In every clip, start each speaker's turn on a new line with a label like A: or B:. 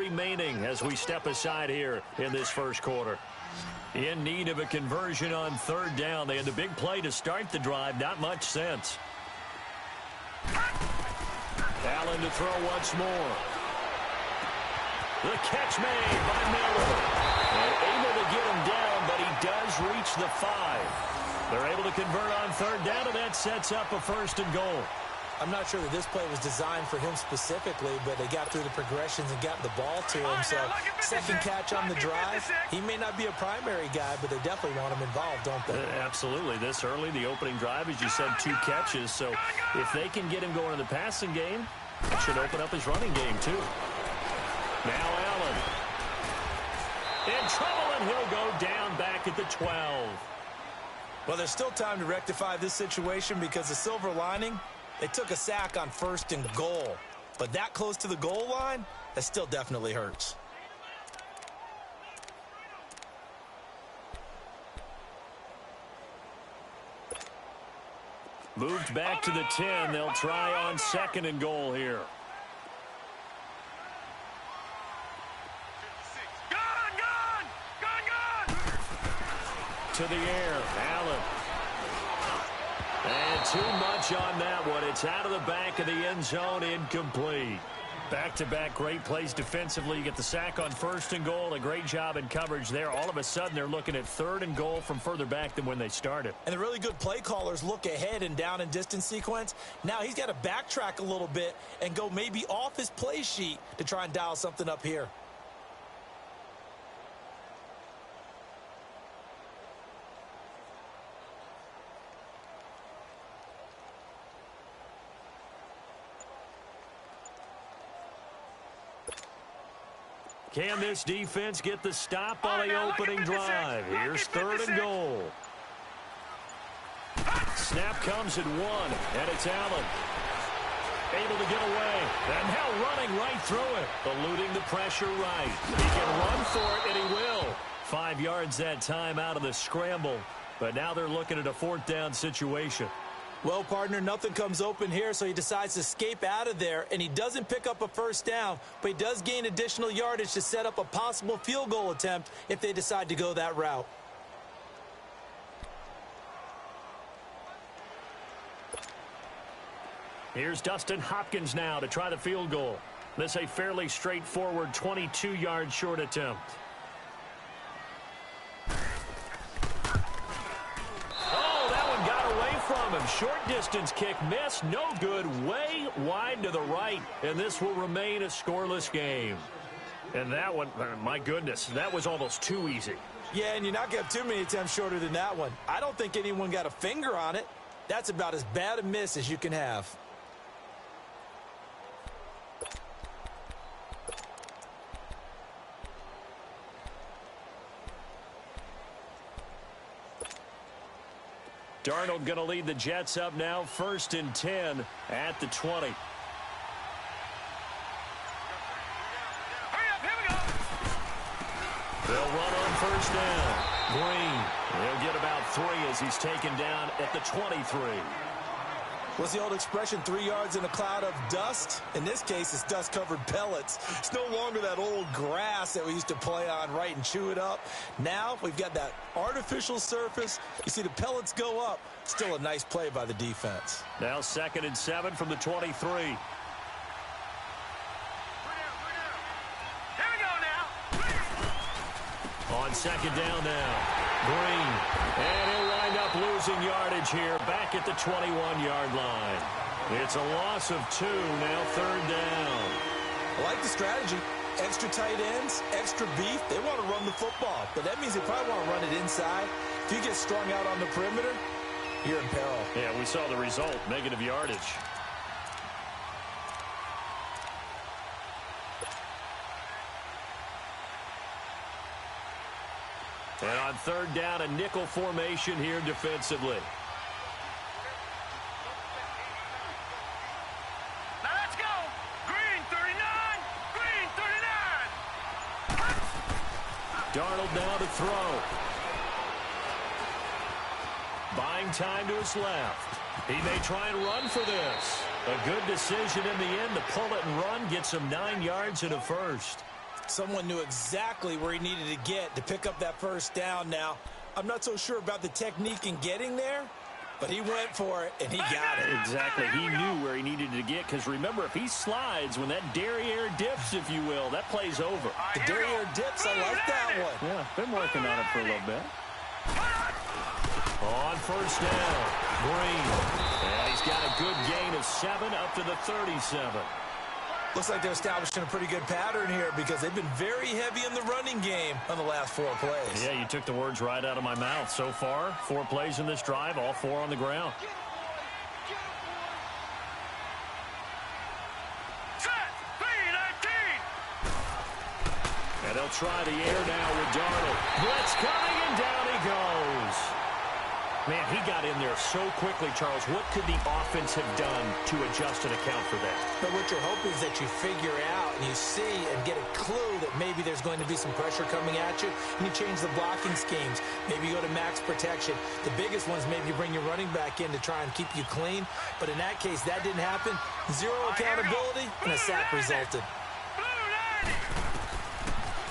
A: remaining as we step aside here in this first quarter. In need of a conversion on third down. They had the big play to start the drive. Not much sense. Allen to throw once more. The catch made by Miller. And able to get him down, but he does reach the 5. They're able to convert on third down, and that sets up a first and goal.
B: I'm not sure that this play was designed for him specifically, but they got through the progressions and got the ball to him. So second catch on the drive. He may not be a primary guy, but they definitely want him involved, don't they?
A: Absolutely. This early, the opening drive, as you said, 2 catches. So if they can get him going in the passing game, it should open up his running game too. Now Allen. In trouble, and he'll go down back at the 12.
B: Well, there's still time to rectify this situation because the silver lining, they took a sack on first and goal. But that close to the goal line, that still definitely hurts.
A: Moved back to the 10. They'll try on second and goal here. To the air, Allen. And too much on that one. It's out of the back of the end zone, incomplete. Back-to-back great plays defensively. You get the sack on first and goal. A great job in coverage there. All of a sudden, they're looking at third and goal from further back than when they started.
B: And the really good play callers look ahead and down and distance sequence. Now he's got to backtrack a little bit and go maybe off his play sheet to try and dial something up here.
A: Can this defense get the stop on the opening drive? Here's third and goal. Snap comes at 1, and it's Allen. Able to get away. And now running right through it. Eluding the pressure right. He can run for it, and he will. 5 yards that time out of the scramble. But now they're looking at a 4th down situation.
B: Well, partner, nothing comes open here, so he decides to escape out of there, and he doesn't pick up a first down, but he does gain additional yardage to set up a possible field goal attempt if they decide to go that route.
A: Here's Dustin Hopkins now to try the field goal. This a fairly straightforward 22-yard short attempt. From him. Short distance kick missed. No good. Way wide to the right. And this will remain a scoreless game. And that one, my goodness, that was almost too easy.
B: Yeah, and you're not going to have too many attempts shorter than that one. I don't think anyone got a finger on it. That's about as bad a miss as you can have.
A: Darnold going to lead the Jets up now, 1st and 10 at the 20. They'll run on first down. Green, he'll get about 3 as he's taken down at the 23.
B: What's the old expression, 3 yards in a cloud of dust? In this case, it's dust-covered pellets. It's no longer that old grass that we used to play on, right, and chew it up. Now we've got that artificial surface. You see the pellets go up. Still a nice play by the defense.
A: Now 2nd and 7 from the 23. On second down now, Green, and he'll wind up losing yardage here back at the 21-yard line. It's a loss of 2, now 3rd down.
B: I like the strategy. Extra tight ends, extra beef. They want to run the football, but that means they probably want to run it inside. If you get strung out on the perimeter, you're in peril.
A: Yeah, we saw the result, negative yardage. And on 3rd down, a nickel formation here defensively.
C: Now let's go. Green 39. Green 39.
A: Darnold now to throw. Buying time to his left. He may try and run for this. A good decision in the end to pull it and run. Gets him 9 yards and a first.
B: Someone knew exactly where he needed to get to pick up that first down. Now, I'm not so sure about the technique in getting there, but he went for it, and he got it.
A: Exactly. He knew where he needed to get, because remember, if he slides, when that derriere dips, if you will, that play's over.
B: The derriere dips, I like that one.
A: Yeah, been working on it for a little bit. On first down, Green. And he's got a good gain of 7 up to the 37.
B: Looks like they're establishing a pretty good pattern here because they've been very heavy in the running game on the last 4 plays.
A: Yeah, you took the words right out of my mouth. So far, 4 plays in this drive, all 4 on the ground. And they'll try the air now with Darnold. Blitz coming, and down he goes. Man, he got in there so quickly, Charles. What could the offense have done to adjust and account for that?
B: But what you're hoping is that you figure out and you see and get a clue that maybe there's going to be some pressure coming at you, and you change the blocking schemes. Maybe you go to max protection. The biggest ones, maybe you bring your running back in to try and keep you clean. But in that case, that didn't happen. 0 accountability, and a sack resulted.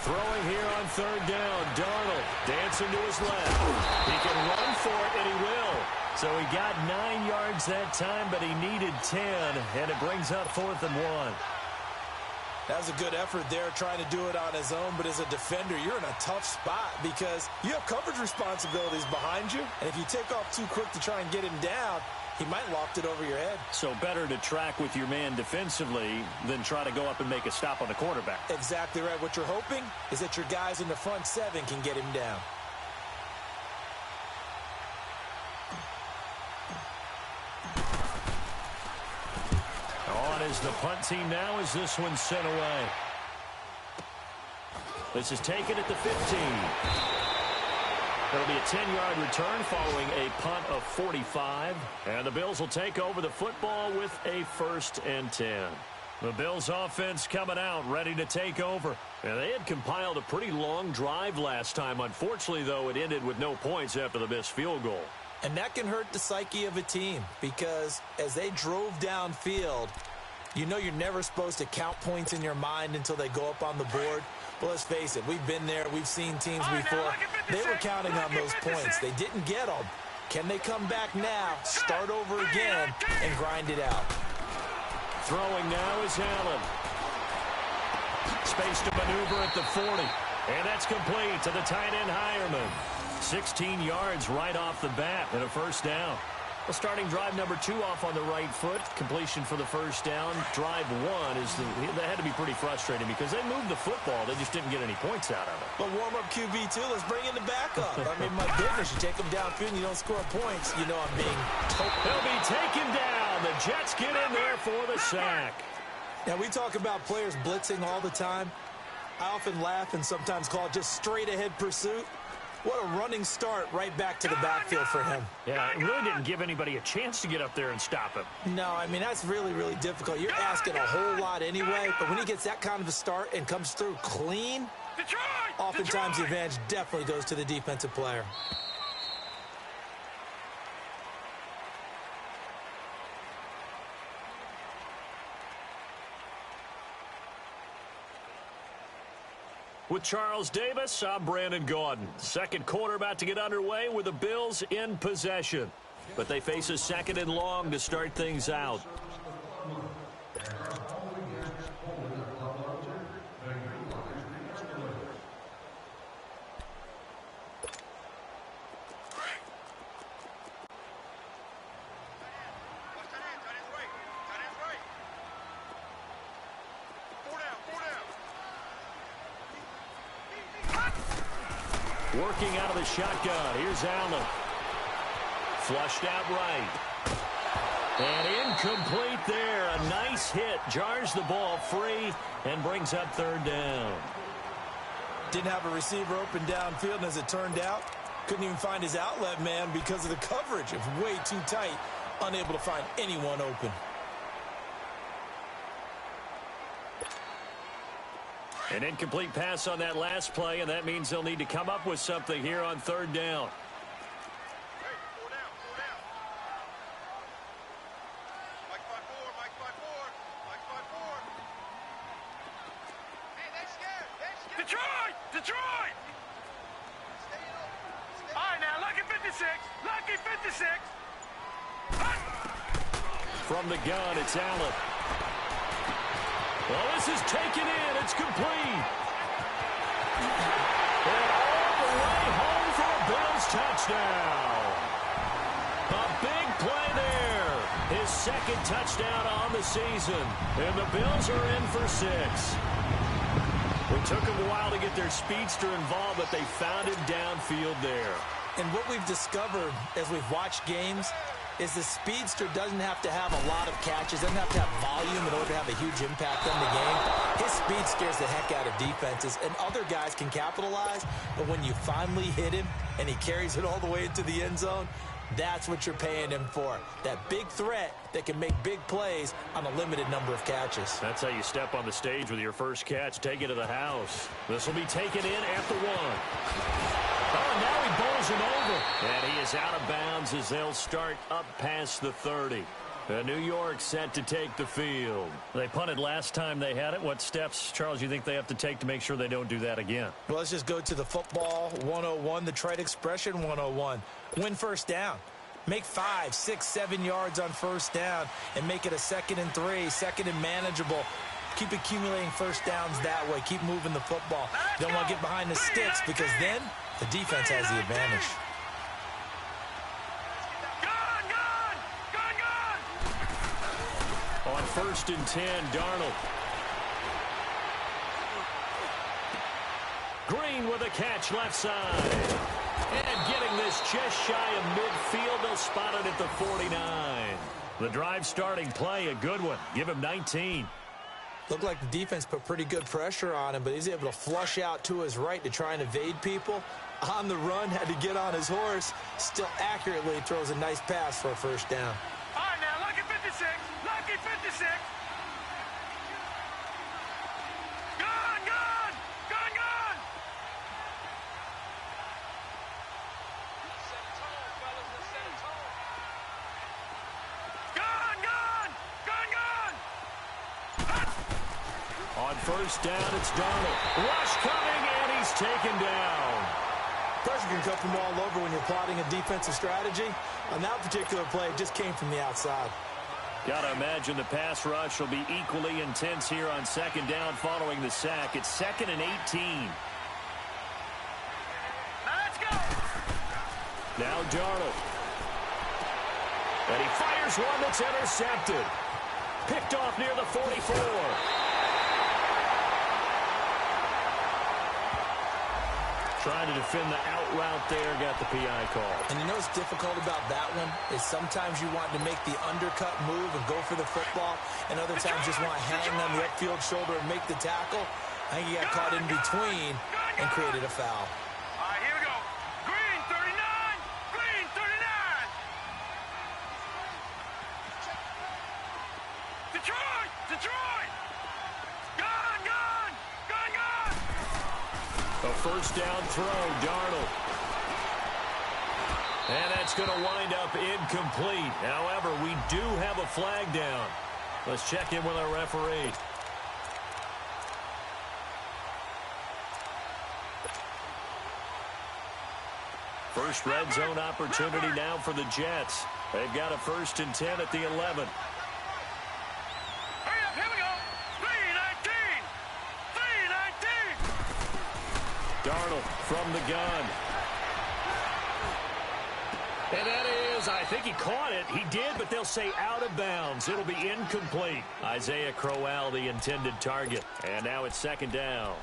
A: Throwing here on third down, Darnold dancing to his left. He can run for it, and he will. So he got 9 yards that time, but he needed 10, and it brings up 4th and 1.
B: That was a good effort there, trying to do it on his own. But as a defender, you're in a tough spot because you have coverage responsibilities behind you. And if you take off too quick to try and get him down, he might loft it over your head.
A: So better to track with your man defensively than try to go up and make a stop on the quarterback.
B: Exactly right. What you're hoping is that your guys in the front 7 can get him down.
A: On is the punt team now as this one's sent away. This is taken at the 15. It'll be a 10-yard return following a punt of 45. And the Bills will take over the football with a 1st and 10. The Bills offense coming out, ready to take over. And they had compiled a pretty long drive last time. Unfortunately, though, it ended with no points after the missed field goal.
B: And that can hurt the psyche of a team because as they drove downfield, you know you're never supposed to count points in your mind until they go up on the board. Well, let's face it, we've been there. We've seen teams before. They were counting on those points. They didn't get them. Can they come back now, start over again, and grind it out?
A: Throwing now is Allen. Space to maneuver at the 40. And that's complete to the tight end Hireman. 16 yards right off the bat and a 1st down. Well, starting drive number 2 off on the right foot. Completion for the 1st down. Drive 1 is that had to be pretty frustrating because they moved the football. They just didn't get any points out of it.
B: But warm-up QB, too. Let's bring in the backup. I mean, my goodness, you take them downfield and you don't score points. You know I'm being told.
A: He'll be taken down. The Jets get in there for the sack.
B: Now, we talk about players blitzing all the time. I often laugh and sometimes call it just straight-ahead pursuit. What a running start right back to the backfield for him.
A: Yeah, it really didn't give anybody a chance to get up there and stop him.
B: No, I mean, that's really, really difficult. You're asking a whole lot anyway, but when he gets that kind of a start and comes through clean, oftentimes the advantage definitely goes to the defensive player.
A: With Charles Davis, I'm Brandon Gaudin. Second quarter about to get underway with the Bills in possession. But they face a 2nd and long to start things out. Working out of the shotgun. Here's Allen. Flushed out right. And incomplete there. A nice hit. Jars the ball free and brings up 3rd down.
B: Didn't have a receiver open downfield, and as it turned out, couldn't even find his outlet man because of the coverage. It was way too tight. Unable to find anyone open.
A: An incomplete pass on that last play, and that means they'll need to come up with something here on 3rd down.
C: Detroit! Detroit! All right, now, lucky 56. Lucky 56.
A: From the gun, it's Allen. Well, this is taken in. It's complete. And all the way home for a Bills touchdown. A big play there. His second touchdown on the season. And the Bills are in for 6. It took them a while to get their speedster involved, but they found him downfield there.
B: And what we've discovered as we've watched games is the speedster doesn't have to have a lot of catches, doesn't have to have volume in order to have a huge impact on the game. His speed scares the heck out of defenses, and other guys can capitalize, but when you finally hit him and he carries it all the way into the end zone, that's what you're paying him for. That big threat that can make big plays on a limited number of catches.
A: That's how you step on the stage with your first catch. Take it to the house. This will be taken in at the 1. Oh, and now he bowls him over. And he is out of bounds as they'll start up past the 30. New York set to take the field. They punted last time they had it. What steps, Charles, you think they have to take to make sure they don't do that again?
B: Well, let's just go to the football 101, the trite expression 101. Win first down. Make 5, 6, 7 yards on first down and make it a 2nd and 3, 2nd and manageable. Keep accumulating first downs that way. Keep moving the football. You don't want to get behind the sticks because then the defense has the advantage.
A: On 1st and 10, Darnold. Green with a catch left side. And getting this just shy of midfield, they'll spot it at the 49. The drive starting play, a good one. Give him 19.
B: Looked like the defense put pretty good pressure on him, but he's able to flush out to his right to try and evade people. On the run, had to get on his horse. Still accurately throws a nice pass for a first down.
C: All right, now, lucky 56. Lucky 56. Gun, gun, gun, gun. Gun, gun, gun, gun.
A: On 1st down, it's Darnold. Rush coming, and he's taken down.
B: Pressure can come from all over when you're plotting a defensive strategy. On that particular play, it just came from the outside.
A: Got to imagine the pass rush will be equally intense here on 2nd down following the sack. It's 2nd and 18.
C: Let's go.
A: Now Darnold. And he fires one that's intercepted. Picked off near the 44. Trying to defend the out route there, got the PI call.
B: And you know what's difficult about that one is sometimes you want to make the undercut move and go for the football, and other times just want to hang on the upfield shoulder and make the tackle. I think he got caught in between and created a foul.
C: All right, here we go. Green 39. Green 39. Detroit. Detroit. Gun, gun, gun, gun.
A: A 1st down throw, Darnold. And that's going to wind up incomplete. However, we do have a flag down. Let's check in with our referee. First red zone opportunity now for the Jets. They've got a 1st and 10 at the 11.
C: Hurry up, here we go. 319. 319.
A: Darnold from the gun. And that is, I think he caught it. He did, but they'll say out of bounds. It'll be incomplete. Isaiah Crowell, the intended target. And now it's 2nd down.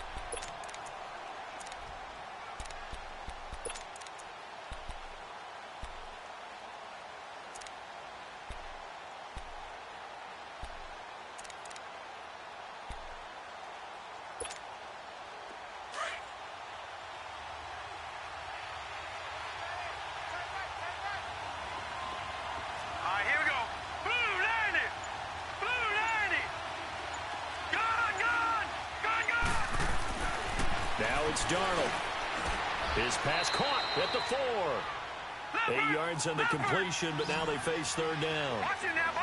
A: It's Darnold. His pass caught at the 4. 8 yards on the completion, but now they face 3rd down.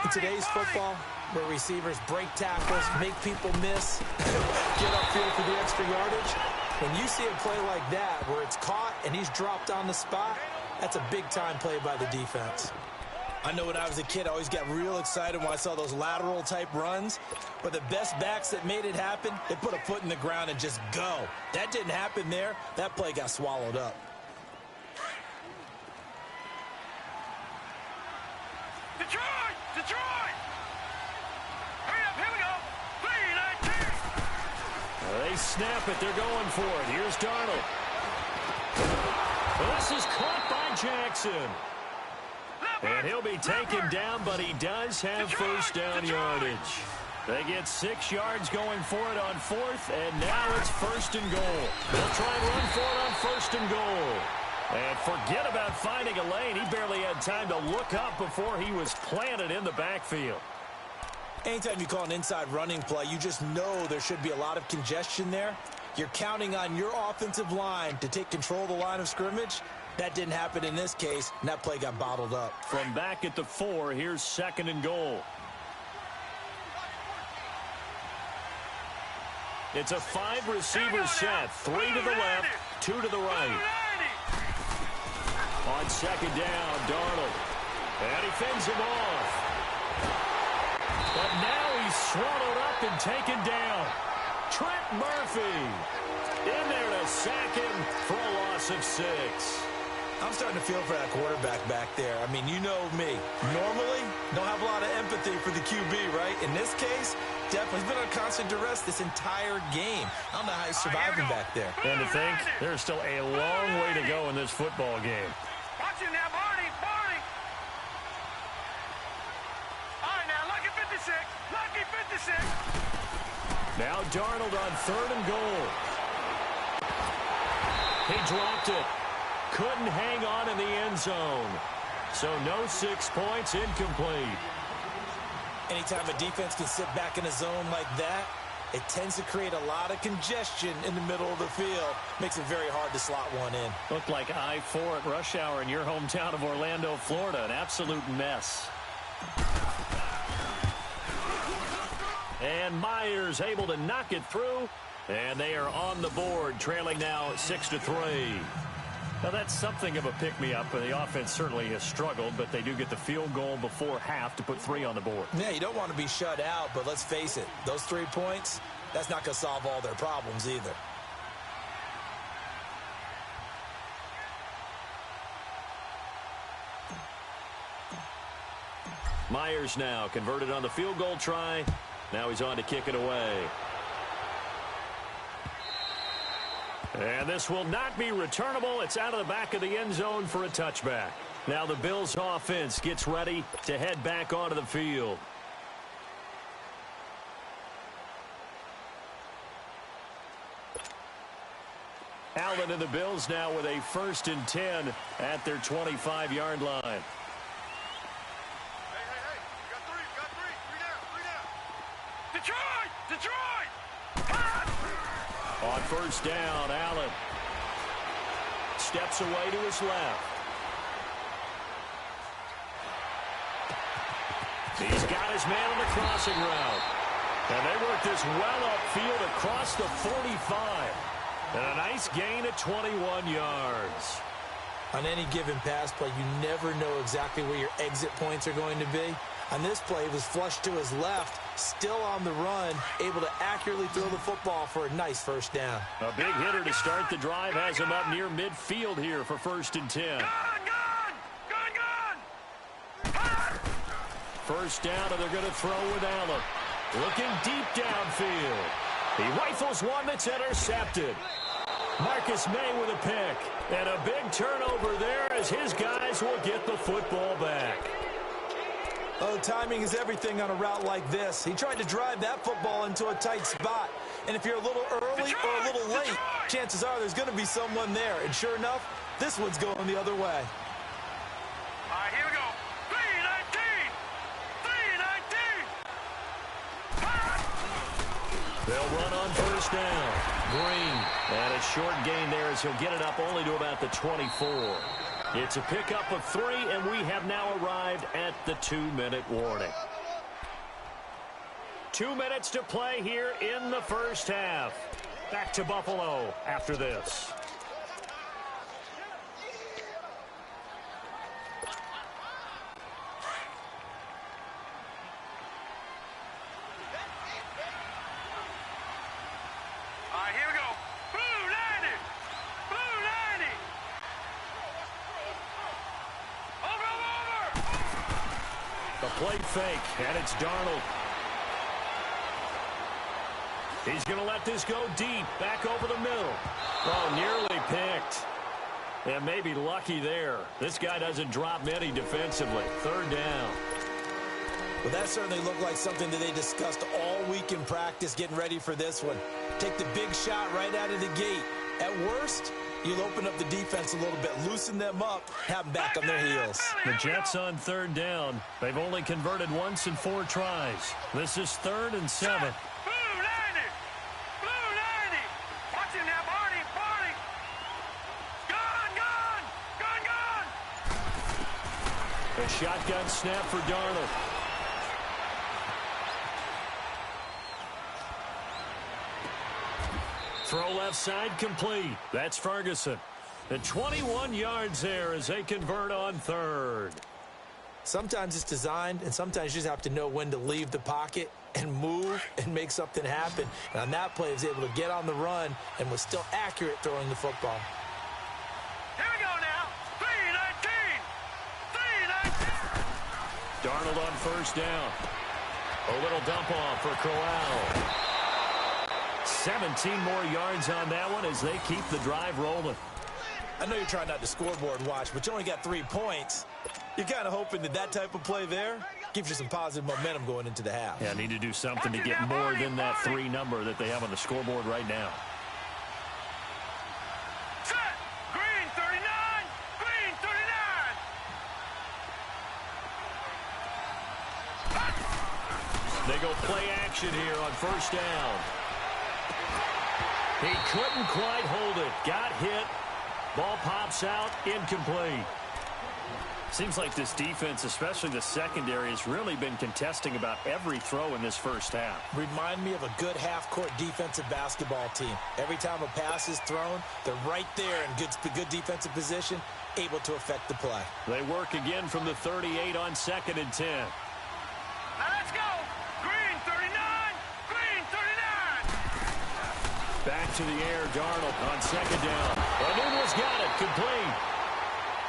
B: In today's football, where receivers break tackles, make people miss, get upfield for the extra yardage, When you see a play like that where it's caught and he's dropped on the spot, that's a big-time play by the defense. I know when I was a kid, I always got real excited when I saw those lateral-type runs. But the best backs that made it happen, they put a foot in the ground and just go. That didn't happen there. That play got swallowed up.
C: Detroit! Detroit! Hurry up, here we go! 3-19!
A: They snap it. They're going for it. Here's Darnold. This is caught by Jackson. And he'll be taken down, but he does have first down yardage. They get 6 yards going for it on fourth, and now it's first and goal. They'll try and run for it on first and goal. And forget about finding a lane. He barely had time to look up before he was planted in the backfield.
B: Anytime you call an inside running play, you just know there should be a lot of congestion there. You're counting on your offensive line to take control of the line of scrimmage. That didn't happen in this case, and that play got bottled up.
A: From back at the 4, here's second and goal. It's a 5-receiver set. 3 to the left, 2 to the right. On second down, Darnold. And he fends him off. But now he's swallowed up and taken down. Trent Murphy in there to sack him for a loss of 6.
B: I'm starting to feel for that quarterback back there. I mean, you know me. Normally, don't have a lot of empathy for the QB, right? In this case, definitely he's been on constant duress this entire game. I don't know how he's surviving back there.
A: And to think, there's still a long way to go in this football game.
C: Watch it now, Barney, Barney! All right, now, lucky 56, lucky 56!
A: Now Darnold on third and goal. He dropped it. Couldn't hang on in the end zone. So no 6 points, incomplete.
B: Anytime a defense can sit back in a zone like that, it tends to create a lot of congestion in the middle of the field. Makes it very hard to slot one in.
A: Looked like I-4 at rush hour in your hometown of Orlando, Florida. An absolute mess. And Myers able to knock it through. And they are on the board, trailing now 6-3. Now, that's something of a pick-me-up. The offense certainly has struggled, but they do get the field goal before half to put 3 on the board.
B: Yeah, you don't want to be shut out, but let's face it, those 3 points, that's not going to solve all their problems either.
A: Myers now converted on the field goal try. Now he's on to kick it away. And this will not be returnable. It's out of the back of the end zone for a touchback. Now the Bills offense gets ready to head back onto the field. Allen and the Bills now with a 1st and 10 at their 25-yard line.
C: Hey, got three down. Detroit! Detroit!
A: On first down, Allen steps away to his left. He's got his man on the crossing route. And they work this well upfield across the 45. And a nice gain of 21 yards.
B: On any given pass play, you never know exactly where your exit points are going to be. On this play, he was flushed to his left, still on the run, able to accurately throw the football for a nice first down.
A: A big hitter to start the drive has him up near midfield here for 1st and 10.
C: Gun!
A: First down, and they're going to throw with Allen. Looking deep downfield. He rifles one that's intercepted. Marcus May with a pick. And a big turnover there as his guys will get the football back.
B: Oh, timing is everything on a route like this. He tried to drive that football into a tight spot. And if you're a little early or a little late, chances are there's going to be someone there. And sure enough, this one's going the other way.
C: All right, here we go. 3-19!
A: They'll run on first down. Green. And a short gain there as he'll get it up only to about the 24. It's a pickup of 3, and we have now arrived at the 2-minute warning. 2 minutes to play here in the first half. Back to Buffalo after this.
C: All right, here we go. Blue 90. Blue 90. Over.
A: The play fake, and it's Darnold. He's going to let this go deep, back over the middle. Oh, nearly picked. And maybe lucky there. This guy doesn't drop many defensively. Third down.
B: Well, that certainly looked like something that they discussed all week in practice getting ready for this one. Take the big shot right out of the gate. At worst, you'll open up the defense a little bit, loosen them up, have them back on their heels.
A: The Jets on third down. They've only converted once in 4 tries. This is 3rd and 7.
C: Blue 90. Blue 90. Watch him now, Barney. Barney. Gone.
A: A shotgun snap for Darnold. Throw left side complete. That's Ferguson. The 21 yards there as they convert on 3rd.
B: Sometimes it's designed, and sometimes you just have to know when to leave the pocket and move and make something happen. And on that play, he was able to get on the run and was still accurate throwing the football.
C: Here we go now. 3-19. 3-19.
A: Darnold on first down. A little dump off for Corral. 17 more yards on that one as they keep the drive rolling.
B: I know you're trying not to scoreboard watch, but you only got 3 points. You're kind of hoping that that type of play there gives you some positive momentum going into the half.
A: Yeah, need to do something to get more than that 3 number that they have on the scoreboard right now.
C: Set. Green 39. Green 39.
A: They go play action here on first down. He couldn't quite hold it. Got hit. Ball pops out. Incomplete. Seems like this defense, especially the secondary, has really been contesting about every throw in this first half.
B: Remind me of a good half-court defensive basketball team. Every time a pass is thrown, they're right there in good defensive position, able to affect the play.
A: They work again from the 38 on 2nd and 10.
C: Now let's go. Green 39. Green 39.
A: Back to the air, Darnold on 2nd down. O'Neill's got it, complete.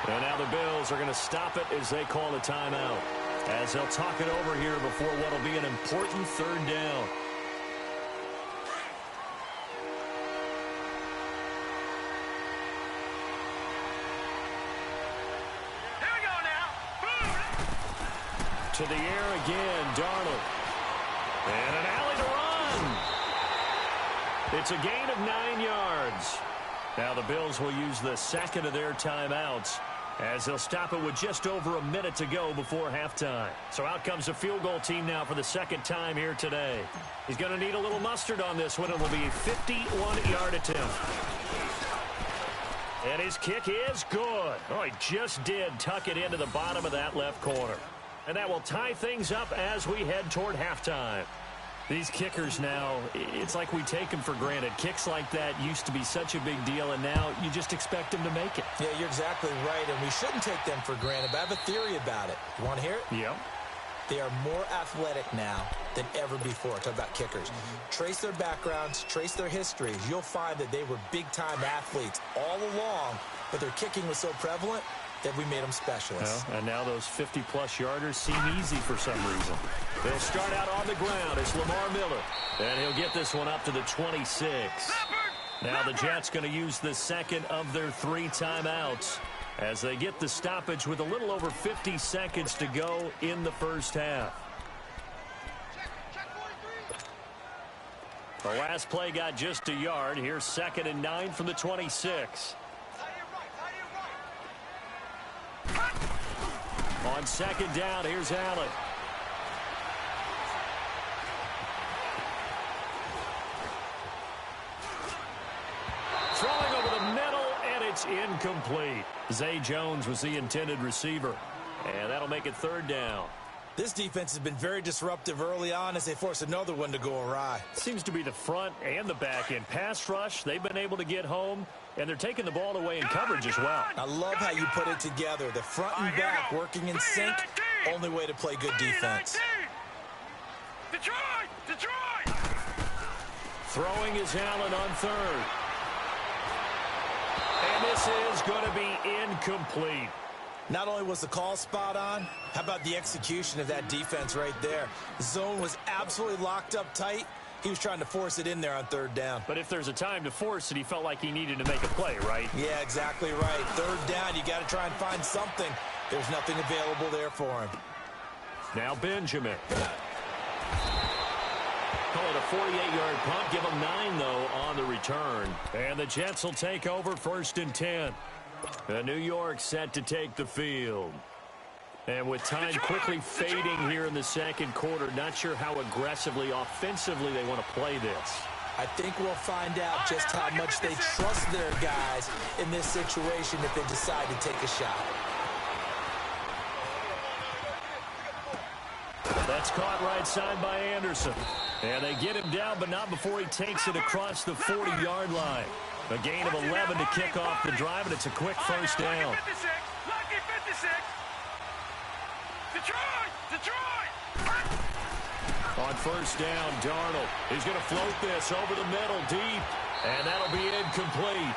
A: And now the Bills are going to stop it as they call a timeout. As they'll talk it over here before what will be an important 3rd down.
C: Here we go now.
A: To the air again, Darnold. And an alley to run. It's a gain of 9 yards. Now the Bills will use the second of their timeouts as they'll stop it with just over a minute to go before halftime. So out comes the field goal team now for the 2nd time here today. He's going to need a little mustard on this one. It will be a 51-yard attempt. And his kick is good. Oh, he just did tuck it into the bottom of that left corner. And that will tie things up as we head toward halftime. These kickers now, it's like we take them for granted. Kicks like that used to be such a big deal, and now you just expect them to make it.
B: Yeah, you're exactly right, and we shouldn't take them for granted, but I have a theory about it. You want to hear it?
A: Yep.
B: They are more athletic now than ever before. Talk about kickers. Trace their backgrounds, trace their histories. You'll find that they were big-time athletes all along, but their kicking was so prevalent that we made them specialists.
A: Well, and now those 50-plus yarders seem easy for some reason. They'll start out on the ground. It's Lamar Miller, and he'll get this one up to the 26. Now the Jets going to use the second of their 3 timeouts as they get the stoppage with a little over 50 seconds to go in the first half. The last play got just a yard. Here's 2nd and 9 from the 26. On 2nd down, here's Allen. Throwing over the middle, and it's incomplete. Zay Jones was the intended receiver. And that'll make it 3rd down.
B: This defense has been very disruptive early on as they force another one to go awry.
A: Seems to be the front and the back end. Pass rush, they've been able to get home, and they're taking the ball away in coverage as well.
B: I love how you put it together. The front and back working in sync. Only way to play good defense.
C: Detroit!
A: Throwing is Allen on third. And this is going to be incomplete.
B: Not only was the call spot on, how about the execution of that defense right there? The zone was absolutely locked up tight. He was trying to force it in there on third down.
A: But if there's a time to force it, he felt like he needed to make a play, right?
B: Yeah, exactly right. Third down, you got to try and find something. There's nothing available there for him.
A: Now Benjamin. Call it a 48-yard punt. Give him 9, though, on the return. And the Jets will take over 1st and 10. New York set to take the field. And with time quickly fading here in the second quarter, not sure how aggressively, offensively they want to play this.
B: I think we'll find out just how much they trust their guys in this situation if they decide to take a shot.
A: That's caught right side by Anderson. And they get him down, but not before he takes it across the 40-yard line. A gain of 11 to kick off the drive, and it's a quick first down.
C: Lucky 56. Detroit!
A: On first down, Darnold. He's going to float this over the middle deep, and that'll be incomplete.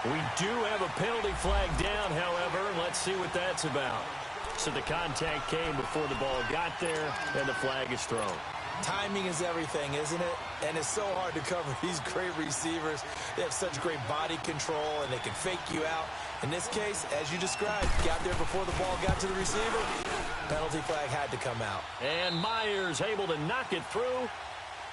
A: We do have a penalty flag down, however. Let's see what that's about. So the contact came before the ball got there, and the flag is thrown.
B: Timing is everything, isn't it? And it's so hard to cover these great receivers. They have such great body control, and they can fake you out. In this case, as you described, got there before the ball got to the receiver. Penalty flag had to come out.
A: And Myers able to knock it through.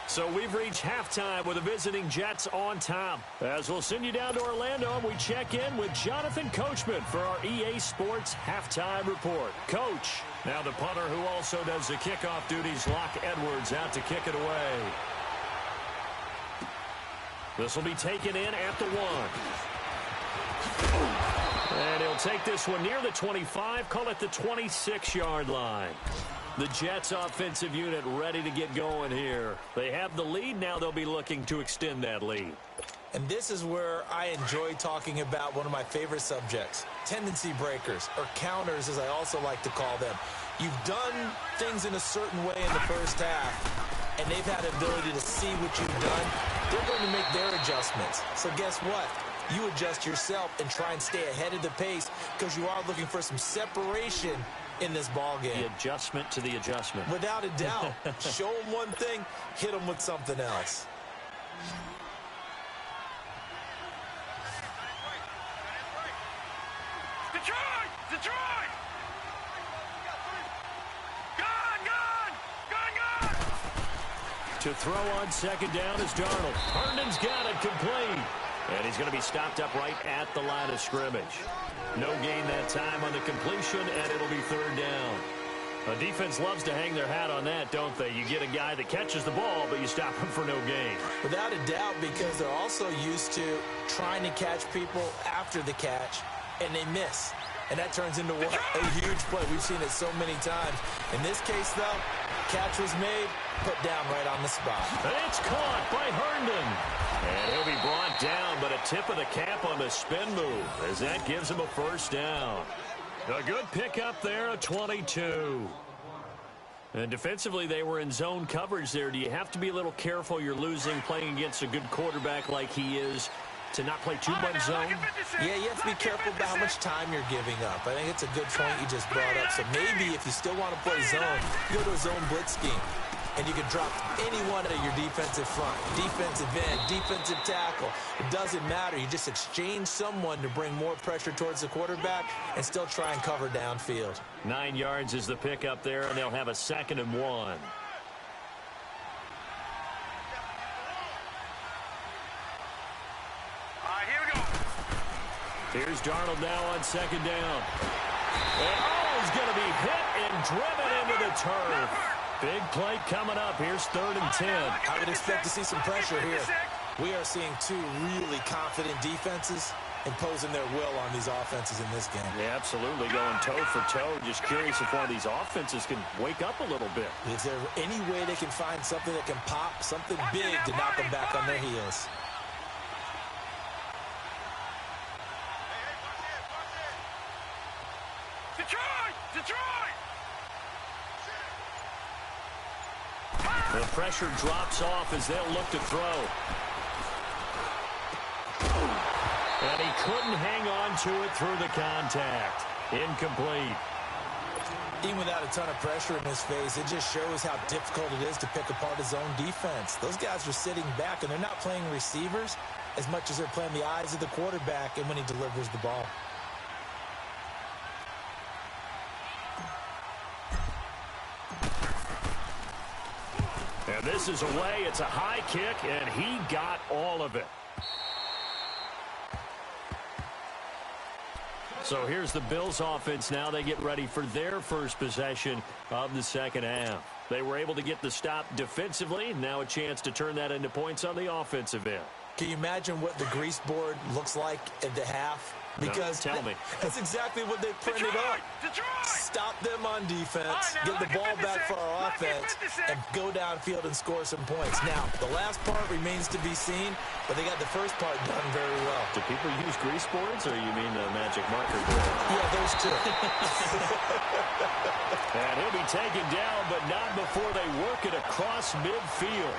A: So we've reached halftime with the visiting Jets on top. As we'll send you down to Orlando, and we check in with Jonathan Coachman for our EA Sports Halftime Report. Coach, now the punter who also does the kickoff duties, Locke Edwards, out to kick it away. This will be taken in at the 1. And he'll take this one near the 25, call it the 26-yard line. The Jets offensive unit ready to get going here. They have the lead. Now they'll be looking to extend that lead.
B: And this is where I enjoy talking about one of my favorite subjects, tendency breakers, or counters as I also like to call them. You've done things in a certain way in the first half, and they've had the ability to see what you've done. They're going to make their adjustments. So guess what? You adjust yourself and try and stay ahead of the pace because you are looking for some separation in this ball game.
A: The adjustment to the adjustment.
B: Without a doubt. Show them one thing, hit them with something else.
C: Detroit! Gone!
A: To throw on second down is Darnold. Herndon's got it complete. And he's going to be stopped up right at the line of scrimmage. No gain that time on the completion, and it'll be third down. A defense loves to hang their hat on that, don't they? You get a guy that catches the ball, but you stop him for no gain.
B: Without a doubt, because they're also used to trying to catch people after the catch, and they miss. And that turns into what? A huge play. We've seen it so many times. In this case, though, catch was made, put down right on the spot.
A: And it's caught by Herndon. And he'll be brought down, but a tip of the cap on the spin move as that gives him a first down. A good pickup there, a 22. And defensively, they were in zone coverage there. Do you have to be a little careful? You're losing playing against a good quarterback like he is to not play too much zone?
B: Yeah, you have to be careful about how much time you're giving up. I think it's a good point you just brought up. So maybe if you still want to play zone, you go to a zone blitz scheme. And you can drop any one of your defensive front, defensive end, defensive tackle. It doesn't matter. You just exchange someone to bring more pressure towards the quarterback and still try and cover downfield.
A: 9 yards is the pickup there, and they'll have a 2nd and 1.
C: All right, here we go.
A: Here's Darnold now on 2nd down. And he's going to be hit and driven into the turf. Big play coming up. Here's 3rd and 10.
B: I would expect to see some pressure here. We are seeing two really confident defenses imposing their will on these offenses in this game.
A: Yeah, absolutely, going toe for toe. Just curious if one of these offenses can wake up a little bit.
B: Is there any way they can find something that can pop, something big to knock them back on their heels?
C: Detroit! Detroit!
A: The pressure drops off as they'll look to throw. And he couldn't hang on to it through the contact. Incomplete.
B: Even without a ton of pressure in his face, it just shows how difficult it is to pick apart his own defense. Those guys are sitting back, and they're not playing receivers as much as they're playing the eyes of the quarterback and when he delivers the ball.
A: And this is away. It's a high kick, and he got all of it. So here's the Bills offense now. They get ready for their first possession of the second half. They were able to get the stop defensively. Now a chance to turn that into points on the offensive end.
B: Can you imagine what the grease board looks like at the half? Because
A: no, tell me.
B: That's exactly what they printed up.
C: Detroit!
B: Stop them on defense, get the ball back for our offense, and go downfield and score some points. Now, the last part remains to be seen, but they got the first part done very well.
A: Do people use grease boards, or you mean the magic marker board?
B: Yeah, those two.
A: And he'll be taken down, but not before they work it across midfield.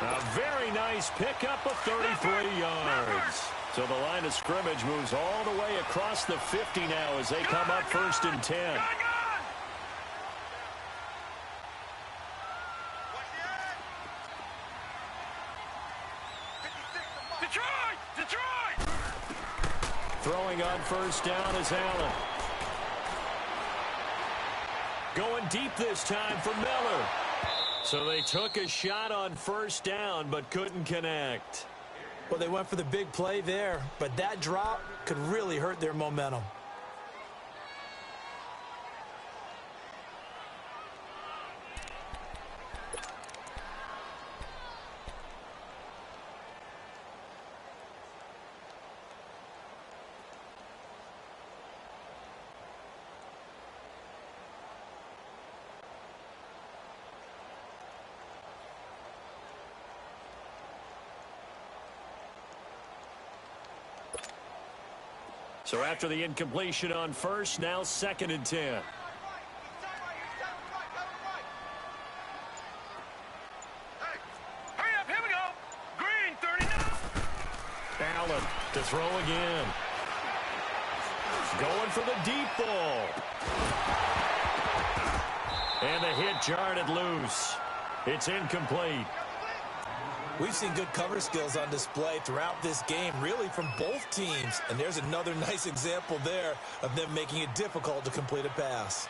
A: A very nice pickup of 33 yards. So the line of scrimmage moves all the way across the 50 now as they come up first and 10.
C: Detroit! Detroit!
A: Throwing on first down is Allen. Going deep this time for Miller. So they took a shot on first down but couldn't connect.
B: Well, they went for the big play there, but that drop could really hurt their momentum.
A: So after the incompletion on first, now second and 10.
C: Hurry up, here we go. Green, 39.
A: Allen to throw again. Going for the deep ball. And the hit jarred it loose. It's incomplete.
B: We've seen good cover skills on display throughout this game, really from both teams. And there's another nice example there of them making it difficult to complete a pass.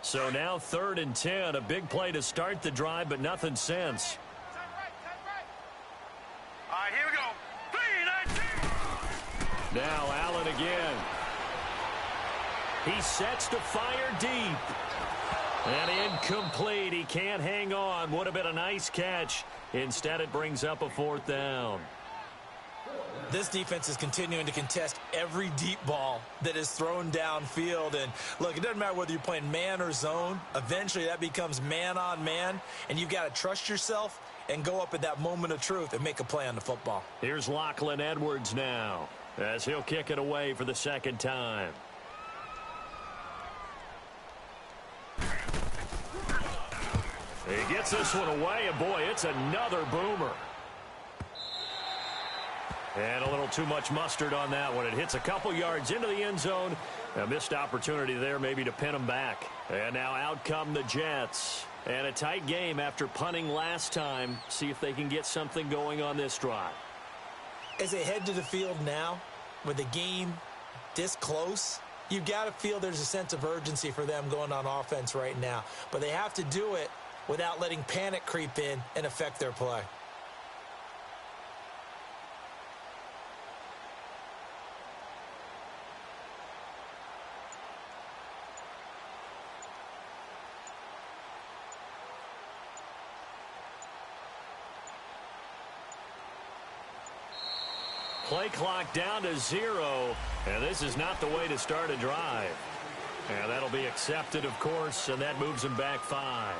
A: So now 3rd and 10, a big play to start the drive, but nothing since.
C: All right, here we go. 3 and 2.
A: Now Allen again. He sets to fire deep. And incomplete. He can't hang on. Would have been a nice catch. Instead, it brings up a 4th down.
B: This defense is continuing to contest every deep ball that is thrown downfield. And, look, it doesn't matter whether you're playing man or zone. Eventually, that becomes man on man. And you've got to trust yourself and go up at that moment of truth and make a play on the football.
A: Here's Lachlan Edwards now as he'll kick it away for the 2nd time. He gets this one away, and boy, it's another boomer. And a little too much mustard on that one. It hits a couple yards into the end zone. A missed opportunity there maybe to pin them back. And now out come the Jets. And a tight game after punting last time. See if they can get something going on this drive.
B: As they head to the field now, with the game this close, you've got to feel there's a sense of urgency for them going on offense right now. But they have to do it without letting panic creep in and affect their play.
A: Play clock down to 0, and this is not the way to start a drive. And that'll be accepted, of course, and that moves them back 5.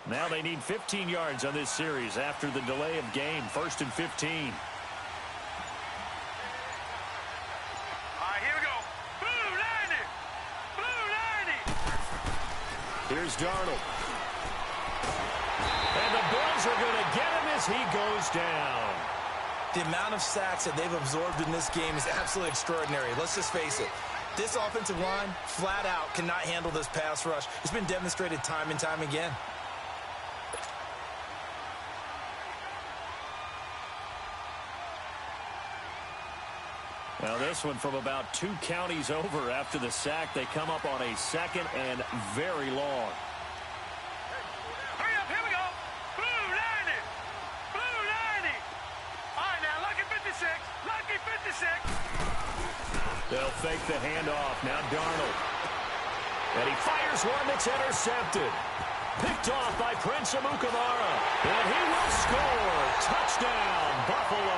A: Now they need 15 yards on this series after the delay of game. 1st and 15.
C: All right, here we go. Blue 90. Blue 90.
A: Here's Darnold. And the Bills are going to get him as he goes down.
B: The amount of sacks that they've absorbed in this game is absolutely extraordinary. Let's just face it. This offensive line, flat out, cannot handle this pass rush. It's been demonstrated time and time again.
A: Now this one from about 2 counties over after the sack. They come up on a 2nd and very long.
C: Hurry up, here we go. Blue 90. Blue 90. All right, now, lucky 56. Lucky 56.
A: They'll fake the handoff. Now Darnold. And he fires one that's intercepted. Picked off by Prince Amukamara. And he will score. Touchdown, Buffalo.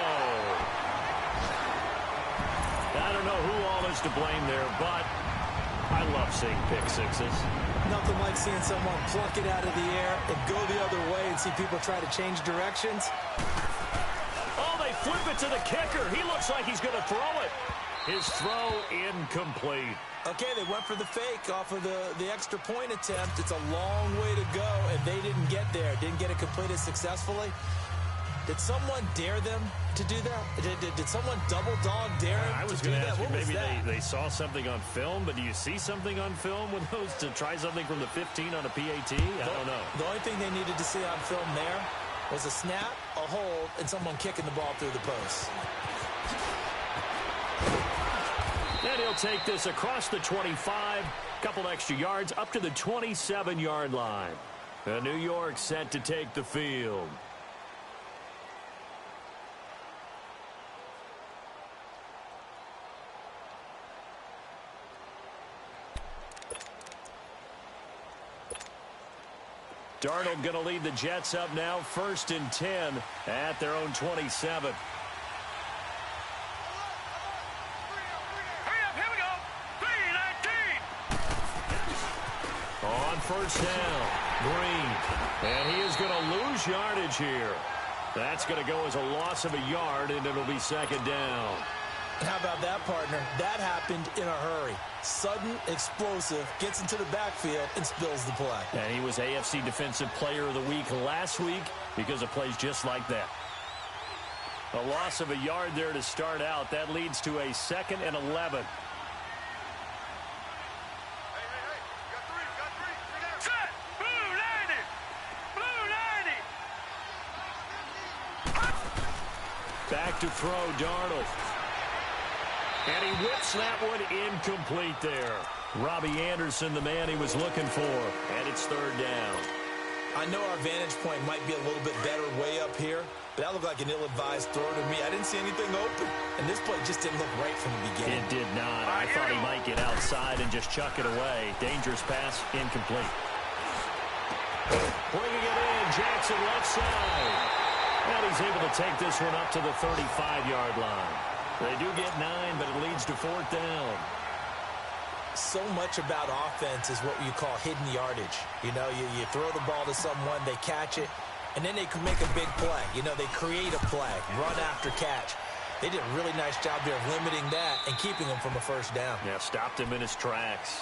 A: I don't know who all is to blame there, but I love seeing pick sixes.
B: Nothing like seeing someone pluck it out of the air and go the other way and see people try to change directions.
A: Oh, they flip it to the kicker. He looks like he's going to throw it. His throw incomplete.
B: Okay, they went for the fake off of the extra point attempt. It's a long way to go, and they didn't get there. Didn't get it completed successfully. Did someone dare them to do that? Did someone double dog dare him
A: I was
B: to do
A: going to
B: that?
A: ask you,
B: What was
A: maybe
B: that?
A: they saw something on film, but do you see something on film with those to try something from the 15 on a PAT? I don't know.
B: The only thing they needed to see on film there was a snap, a hold, and someone kicking the ball through the post.
A: And he'll take this across the 25, couple extra yards up to the 27-yard line. New York set to take the field. Darnold going to lead the Jets up now, 1st and 10 at their own 27. On 1st down, Green. And he is going to lose yardage here. That's going to go as a loss of a yard, and it'll be 2nd down.
B: How about that, partner? That happened in a hurry. Sudden, explosive, gets into the backfield, and spills the play.
A: And he was AFC Defensive Player of the Week last week because of plays just like that. A loss of a yard there to start out. That leads to a 2nd and 11. Back to throw, Darnold. And he whips that one incomplete there. Robbie Anderson, the man he was looking for. And it's 3rd down.
B: I know our vantage point might be a little bit better way up here, but that looked like an ill-advised throw to me. I didn't see anything open. And this play just didn't look right from the beginning.
A: It did not. I thought he might get outside and just chuck it away. Dangerous pass, incomplete. Bringing it in, Jackson left side. And he's able to take this one up to the 35-yard line. They do get 9, but it leads to 4th down.
B: So much about offense is what you call hidden yardage. You know, you throw the ball to someone, they catch it, and then they can make a big play. You know, they create a play, run after catch. They did a really nice job there of limiting that and keeping him from a 1st down.
A: Yeah, stopped him in his tracks.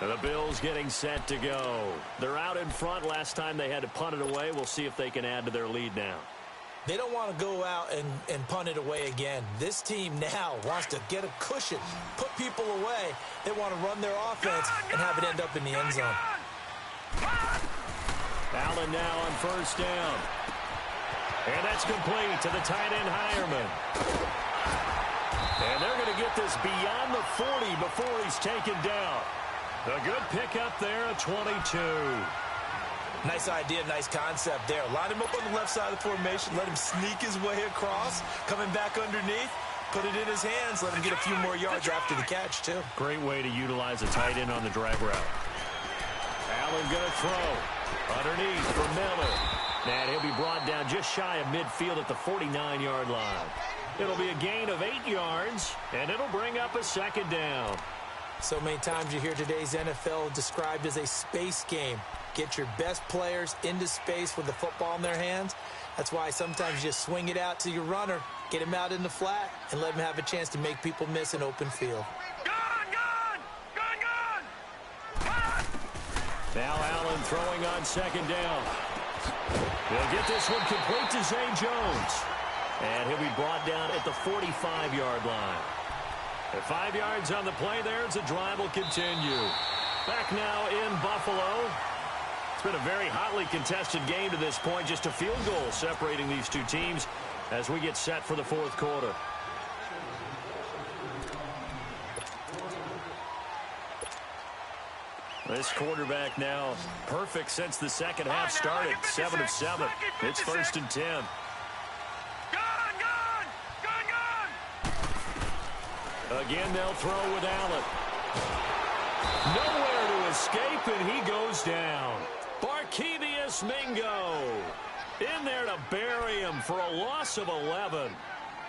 A: And the Bills getting set to go. They're out in front. Last time they had to punt it away. We'll see if they can add to their lead now.
B: They don't want to go out and punt it away again. This team now wants to get a cushion, put people away. They want to run their offense and have it end up in the end zone.
A: Allen now on 1st down. And that's complete to the tight end, Hireman. And they're going to get this beyond the 40 before he's taken down. A good pickup there at 22.
B: Nice idea, nice concept there. Line him up on the left side of the formation. Let him sneak his way across. Coming back underneath. Put it in his hands. Let him get a few more yards after the catch, too.
A: Great way to utilize a tight end on the drag route. Allen going to throw. Underneath for Miller. And he'll be brought down just shy of midfield at the 49-yard line. It'll be a gain of 8 yards, and it'll bring up a 2nd down.
B: So many times you hear today's NFL described as a space game. Get your best players into space with the football in their hands. That's why sometimes you just swing it out to your runner, get him out in the flat, and let him have a chance to make people miss an open field.
A: Now Allen throwing on 2nd down. He'll get this one complete to Zay Jones. And he'll be brought down at the 45-yard line. At 5 yards on the play there, as the drive will continue. Back now in Buffalo. It's been a very hotly contested game to this point. Just a field goal separating these two teams as we get set for the 4th quarter. This quarterback now perfect since the second half started. 7 of 7. It's 1st and 10. Again, they'll throw with Allen. Nowhere to escape, and he goes down. Barkevius Mingo in there to bury him for a loss of 11.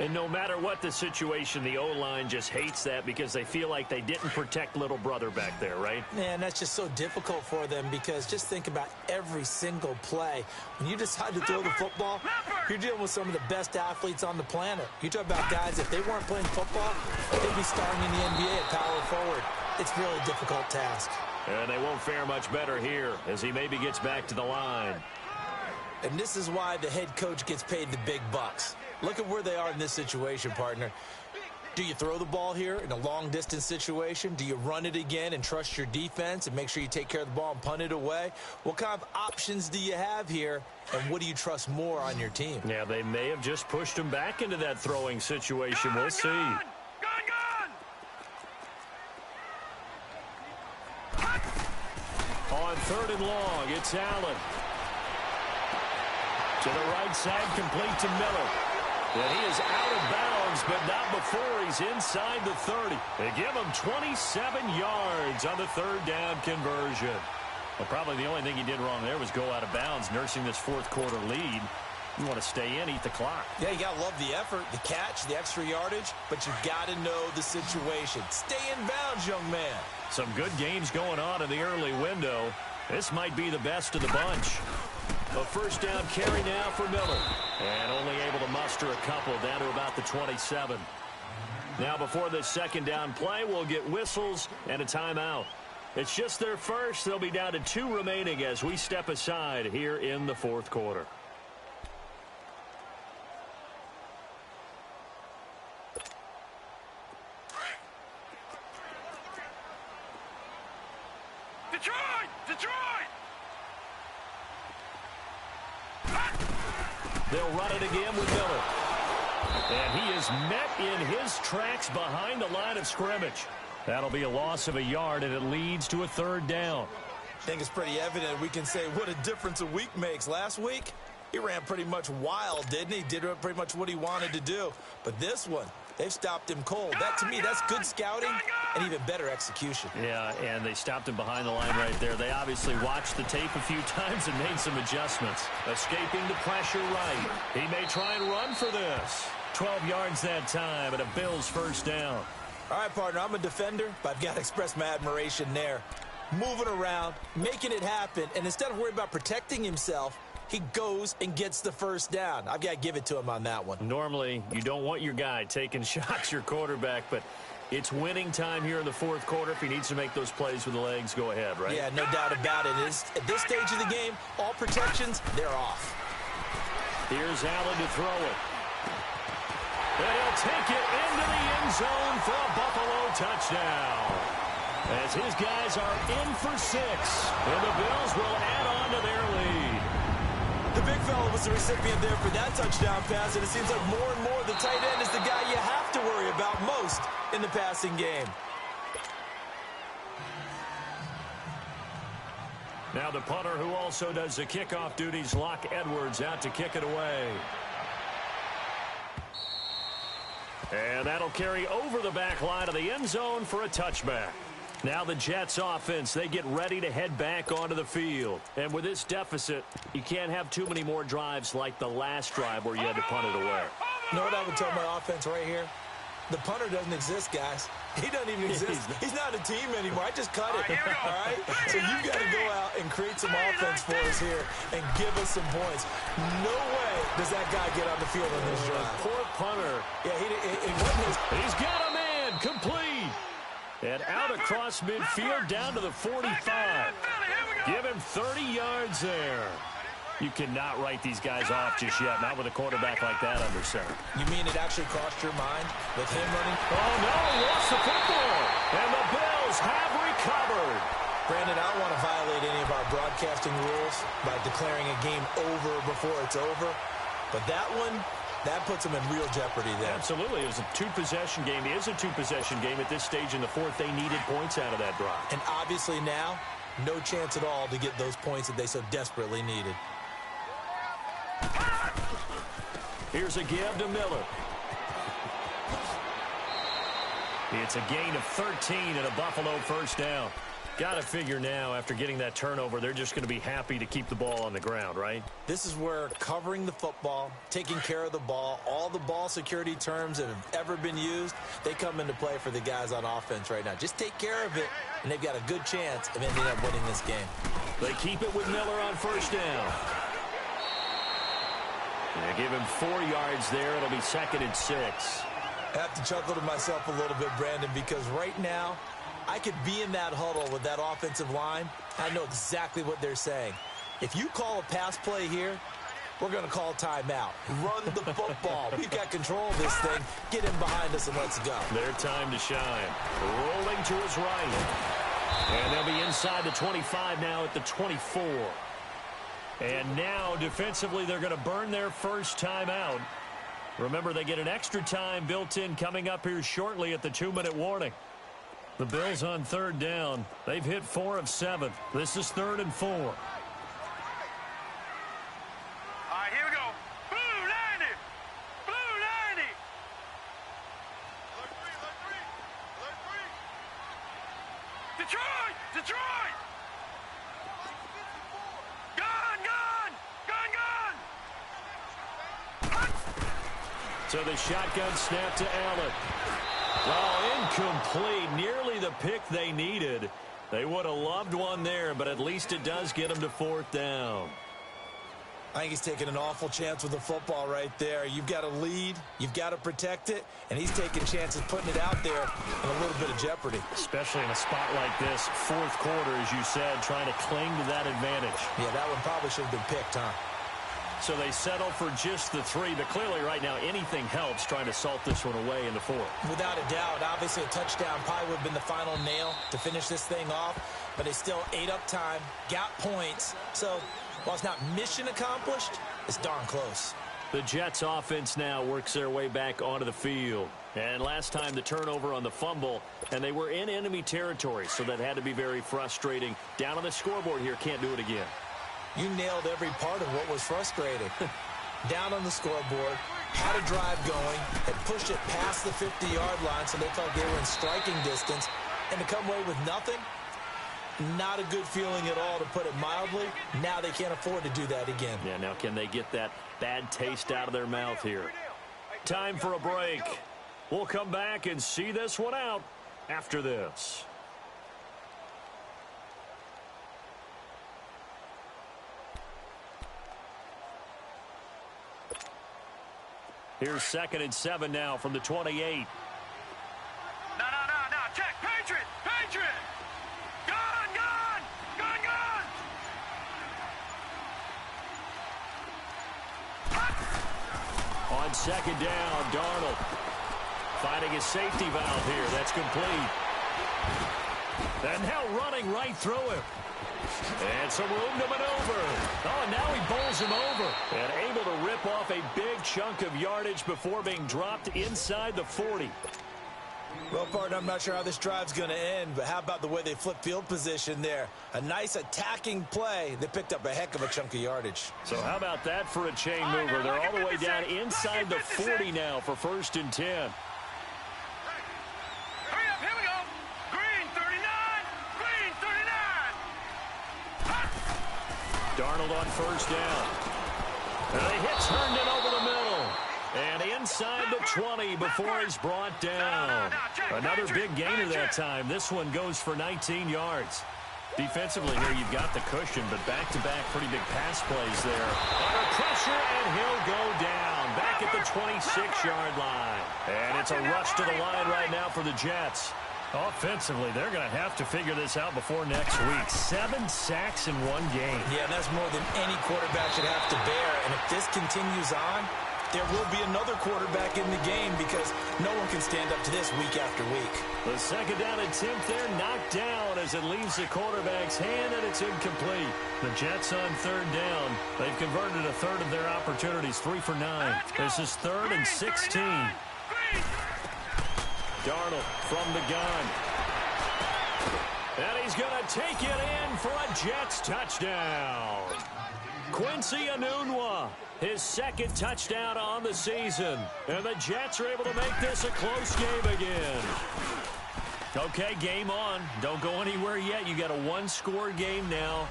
A: And no matter what the situation, the O-line just hates that because they feel like they didn't protect little brother back there, right?
B: Man, that's just so difficult for them because just think about every single play. When you decide to throw the football, you're dealing with some of the best athletes on the planet. You talk about guys, if they weren't playing football, they'd be starting in the NBA at power forward. It's really a difficult task.
A: And they won't fare much better here as he maybe gets back to the line.
B: And this is why the head coach gets paid the big bucks. Look at where they are in this situation, partner. Do you throw the ball here in a long-distance situation? Do you run it again and trust your defense and make sure you take care of the ball and punt it away? What kind of options do you have here, and what do you trust more on your team?
A: Yeah, they may have just pushed him back into that throwing situation. We'll see.
C: Gone!
A: On 3rd and long, it's Allen. To the right side, complete to Miller. And he is out of bounds, but not before he's inside the 30. They give him 27 yards on the 3rd down conversion. Well, probably the only thing he did wrong there was go out of bounds, nursing this 4th quarter lead. You want to stay in, eat the clock.
B: Yeah, you got to love the effort, the catch, the extra yardage, but you got to know the situation. Stay in bounds, young man.
A: Some good games going on in the early window. This might be the best of the bunch. A 1st down carry now for Miller. And only able to muster a couple down to about the 27. Now before this 2nd down play, we'll get whistles and a timeout. It's just their first. They'll be down to 2 remaining as we step aside here in the 4th quarter.
C: Detroit!
A: They'll run it again with Miller. And he is met in his tracks behind the line of scrimmage. That'll be a loss of a yard, and it leads to a 3rd down.
B: I think it's pretty evident we can say what a difference a week makes. Last week, he ran pretty much wild, didn't he? Did pretty much what he wanted to do. But this one, they've stopped him cold. That, to me, that's good scouting and even better execution.
A: Yeah, and they stopped him behind the line right there. They obviously watched the tape a few times and made some adjustments. Escaping the pressure right. He may try and run for this. 12 yards that time and a Bills 1st down.
B: All right, partner, I'm a defender, but I've got to express my admiration there. Moving around, making it happen, and instead of worrying about protecting himself, he goes and gets the 1st down. I've got to give it to him on that one.
A: Normally, you don't want your guy taking shots, your quarterback, but it's winning time here in the 4th quarter. If he needs to make those plays with the legs, go ahead, right?
B: Yeah, no doubt about it. At this stage of the game, all protections, they're off.
A: Here's Allen to throw it. And he'll take it into the end zone for a Buffalo touchdown. As his guys are in for 6, and the Bills will add on to their lead.
B: The big fella was the recipient there for that touchdown pass, and it seems like more and more the tight end is the guy you have to worry about most in the passing game.
A: Now the punter who also does the kickoff duties, Locke Edwards, out to kick it away. And that'll carry over the back line of the end zone for a touchback. Now the Jets offense, they get ready to head back onto the field. And with this deficit, you can't have too many more drives like the last drive where you had to punt it away.
B: You know what I would tell my offense right here? The punter doesn't exist, guys. He doesn't even exist. He's not a team anymore. I just cut it, all right? So you've got to go out and create some offense for us here and give us some points. No way does that guy get on the field on this drive.
A: Poor punter.
B: Yeah, it wasn't his.
A: He's got a man, complete. And out across midfield down to the 45. Give him 30 yards there. You cannot write these guys off just yet, not with a quarterback like that under center.
B: You mean it actually crossed your mind with him running?
A: Oh, no, he lost the football. And the Bills have recovered.
B: Brandon, I don't want to violate any of our broadcasting rules by declaring a game over before it's over. But that one, that puts them in real jeopardy there.
A: Absolutely. It was a 2-possession game. It is a 2-possession game at this stage in the 4th. They needed points out of that drive.
B: And obviously now, no chance at all to get those points that they so desperately needed.
A: Here's a give to Miller. It's a gain of 13 and a Buffalo 1st down. Got to figure now, after getting that turnover, they're just going to be happy to keep the ball on the ground, right?
B: This is where covering the football, taking care of the ball, all the ball security terms that have ever been used, they come into play for the guys on offense right now. Just take care of it, and they've got a good chance of ending up winning this game.
A: They keep it with Miller on 1st down. They give him 4 yards there. It'll be 2nd and 6.
B: I have to chuckle to myself a little bit, Brandon, because right now, I could be in that huddle with that offensive line. I know exactly what they're saying. If you call a pass play here, we're going to call timeout. Run the football. We've got control of this thing. Get him behind us and let's go.
A: Their time to shine. Rolling to his right. And they'll be inside the 25 now at the 24. And now, defensively, they're going to burn their first timeout. Remember, they get an extra time built in coming up here shortly at the 2-minute warning. The Bills on third down. They've hit 4 of 7. This is 3rd and 4.
C: All right, here we go. Blue 90. Blue 90. Alert 3. Detroit. Detroit. Gun.
A: So the shotgun snap to Allen. Oh, incomplete. Nearly the pick they needed. They would have loved one there, but at least it does get them to 4th down.
B: I think he's taking an awful chance with the football right there. You've got to lead, you've got to protect it, and he's taking chances putting it out there in a little bit of jeopardy.
A: Especially in a spot like this, 4th quarter, as you said, trying to cling to that advantage.
B: Yeah, that one probably should have been picked, huh?
A: So they settle for just the 3, but clearly right now anything helps trying to salt this one away in the 4th.
B: Without a doubt, obviously a touchdown probably would have been the final nail to finish this thing off, but they still ate up time, got points, so while it's not mission accomplished, it's darn close.
A: The Jets offense now works their way back onto the field. And last time the turnover on the fumble, and they were in enemy territory, so that had to be very frustrating. Down on the scoreboard here, can't do it again.
B: You nailed every part of what was frustrating. Down on the scoreboard, had a drive going, had pushed it past the 50-yard line so they felt they were in striking distance, and to come away with nothing, not a good feeling at all, to put it mildly. Now they can't afford to do that again.
A: Yeah, now can they get that bad taste out of their mouth here? Time for a break. We'll come back and see this one out after this. Here's 2nd and 7 now from the 28.
C: No. Check. Patriot. Patriot. Gun.
A: On 2nd down, Darnold finding his safety valve here. That's complete. And now running right through him. And some room to maneuver. Oh, and now he bowls him over. And able to rip off a big chunk of yardage before being dropped inside the 40.
B: Well, partner, I'm not sure how this drive's going to end, but how about the way they flip field position there? A nice attacking play. They picked up a heck of a chunk of yardage.
A: So how about that for a chain mover? They're all the way down inside the 40 now for 1st and 10.
C: Hurry up, here we go. Green 39. Green 39.
A: Darnold on 1st down. And he hits Herndon over the middle. And inside the 20 before he's brought down. Another big gainer that time. This one goes for 19 yards. Defensively here, you've got the cushion, but back-to-back pretty big pass plays there. Under pressure, and he'll go down. Back at the 26-yard line. And it's a rush to the line right now for the Jets. Offensively, they're going to have to figure this out before next week. 7 sacks in one game.
B: Yeah, that's more than any quarterback should have to bear. And if this continues on, there will be another quarterback in the game because no one can stand up to this week after week.
A: The 2nd down attempt there knocked down as it leaves the quarterback's hand, and it's incomplete. The Jets on 3rd down. They've converted a third of their opportunities, 3 for 9. This is 3rd and 16. Darnold from the gun. And he's going to take it in for a Jets touchdown. Quincy Enunwa, his 2nd touchdown on the season. And the Jets are able to make this a close game again. Okay, game on. Don't go anywhere yet. You got a 1-score game now.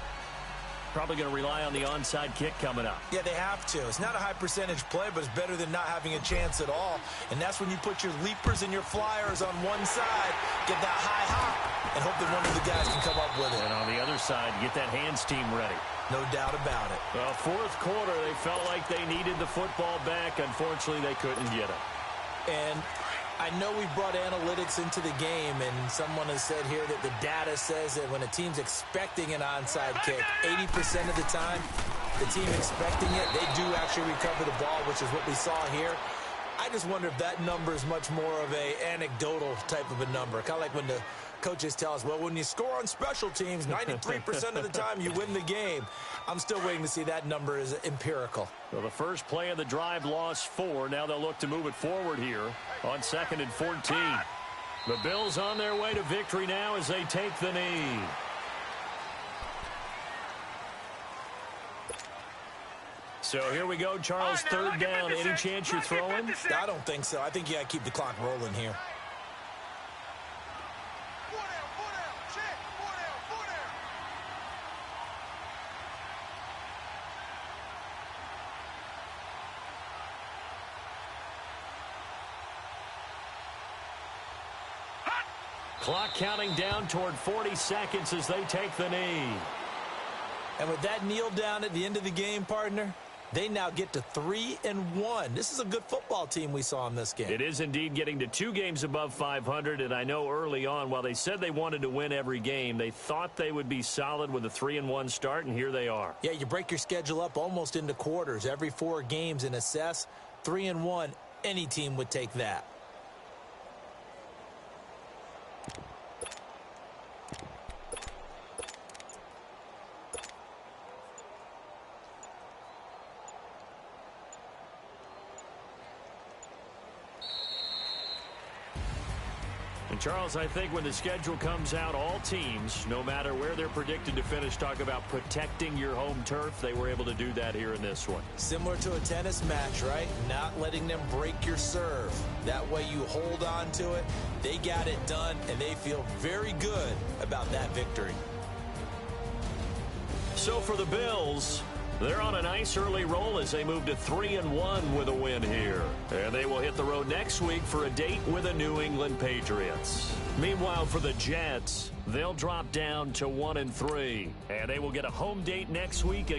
A: Probably going to rely on the onside kick coming up.
B: Yeah, they have to. It's not a high percentage play, but it's better than not having a chance at all. And that's when you put your leapers and your flyers on one side, get that high hop, and hope that one of the guys can come up with it.
A: And on the other side, get that hands team ready.
B: No doubt about it.
A: Well, 4th quarter, they felt like they needed the football back. Unfortunately, they couldn't get it.
B: And I know we brought analytics into the game, and someone has said here that the data says that when a team's expecting an onside kick, 80% of the time, the team expecting it, they do actually recover the ball, which is what we saw here. I just wonder if that number is much more of a anecdotal type of a number, kind of like when the coaches tell us, well, when you score on special teams, 93% of the time you win the game. I'm still waiting to see that number is empirical.
A: Well, the first play of the drive lost 4. Now they'll look to move it forward here on 2nd and 14. The Bills on their way to victory now as they take the knee. So here we go, Charles, third down. Any chance you're throwing?
B: I don't think so. I think you got to keep the clock rolling here.
A: Clock counting down toward 40 seconds as they take the knee.
B: And with that kneel down at the end of the game, partner, they now get to 3-1. This is a good football team we saw in this game.
A: It is indeed getting to 2 games above 500, and I know early on, while they said they wanted to win every game, they thought they would be solid with a 3-1 start, and here they are.
B: Yeah, you break your schedule up almost into quarters, every 4 games, and assess 3-1. Any team would take that.
A: And Charles, I think when the schedule comes out, all teams, no matter where they're predicted to finish, talk about protecting your home turf. They were able to do that here in this one.
B: Similar to a tennis match, right? Not letting them break your serve. That way you hold on to it. They got it done, and they feel very good about that victory.
A: So for the Bills, they're on a nice early roll as they move to 3-1 with a win here. And they will hit the road next week for a date with the New England Patriots. Meanwhile, for the Jets, they'll drop down to 1-3. And they will get a home date next week